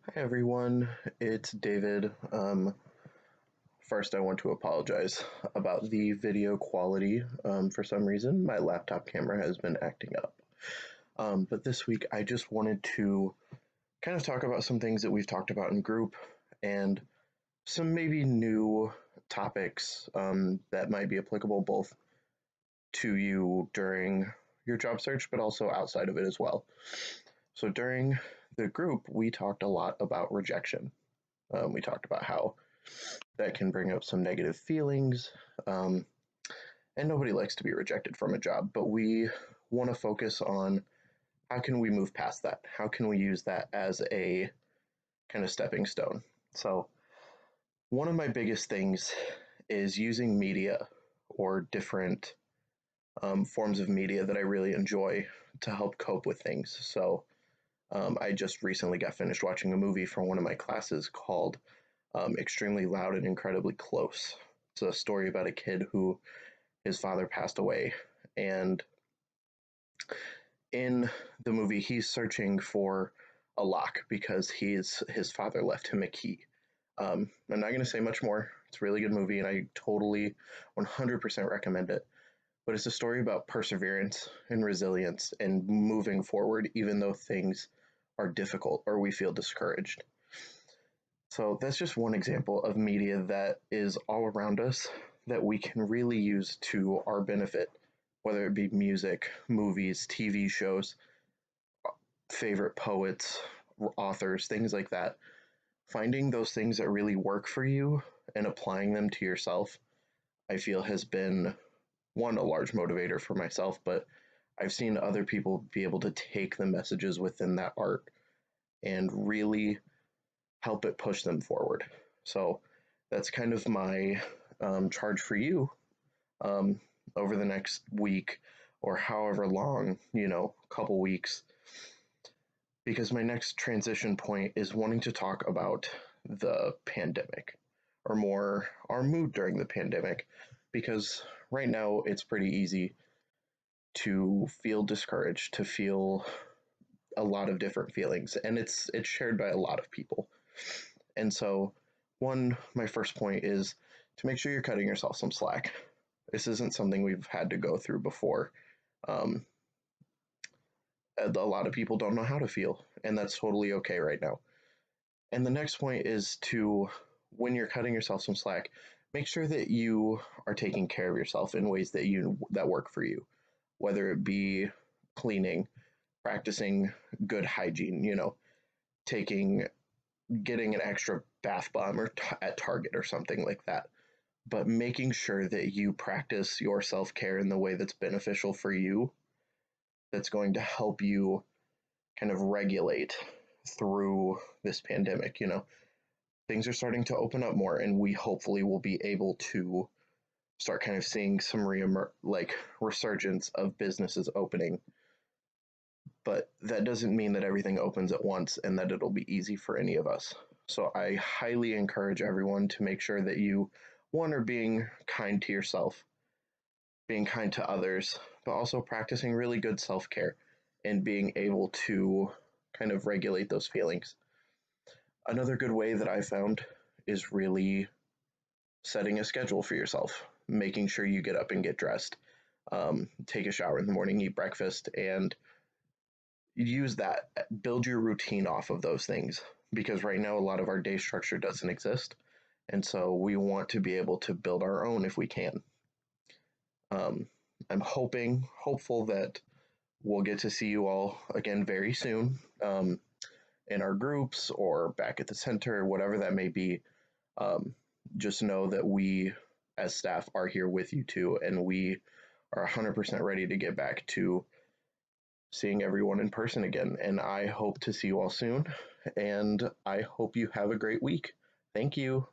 Hi everyone, it's David. First, I want to apologize about the video quality. For some reason, my laptop camera has been acting up. But this week, I just wanted to kind of talk about some things that we've talked about in group and some maybe new topics that might be applicable both to you during your job search, but also outside of it as well. So, during the group, we talked a lot about rejection. We talked about how that can bring up some negative feelings. Um, and nobody likes to be rejected from a job, but we want to focus on how can we move past that? How can we use that as a kind of stepping stone? So, one of my biggest things is using media or different forms of media that I really enjoy to help cope with things. So, I just recently got finished watching a movie from one of my classes called Extremely Loud and Incredibly Close. It's a story about a kid who his father passed away, and in the movie, he's searching for a lock because his father left him a key. I'm not going to say much more. It's a really good movie, and I totally 100% recommend it. But it's a story about perseverance and resilience and moving forward, even though things are difficult or we feel discouraged. So that's just one example of media that is all around us that we can really use to our benefit, whether it be music, movies, TV shows, favorite poets, authors, things like that. Finding those things that really work for you and applying them to yourself, I feel has been one, a large motivator for myself, but I've seen other people be able to take the messages within that art and really help it push them forward. So that's kind of my charge for you um, over the next week or however long, couple weeks, because my next transition point is wanting to talk about the pandemic or more our mood during the pandemic, because right now it's pretty easy to feel discouraged, to feel a lot of different feelings, and it's shared by a lot of people. And so, my first point is to make sure you're cutting yourself some slack. This isn't something we've had to go through before. Um, a lot of people don't know how to feel, and that's totally okay right now. And the next point is to, when you're cutting yourself some slack, make sure that you are taking care of yourself in ways that work for you, whether it be cleaning, practicing good hygiene, taking getting an extra bath bomb at Target or something like that. But making sure that you practice your self care in the way that's beneficial for you, that's going to help you kind of regulate through this pandemic. Things are starting to open up more, and we hopefully will be able to start kind of seeing some resurgence of businesses opening. But that doesn't mean that everything opens at once and that it'll be easy for any of us. So I highly encourage everyone to make sure that you, one, are being kind to yourself, being kind to others, but also practicing really good self care and being able to kind of regulate those feelings. Another good way that I found is really setting a schedule for yourself, making sure you get up and get dressed, take a shower in the morning, eat breakfast, and use that, build your routine off of those things, because right now a lot of our day structure doesn't exist, and so we want to be able to build our own if we can. um, I'm hopeful that we'll get to see you all again very soon, in our groups or back at the center, whatever that may be. um, just know that we as staff are here with you too, and we are 100% ready to get back to seeing everyone in person again. And I hope to see you all soon. And I hope you have a great week. Thank you.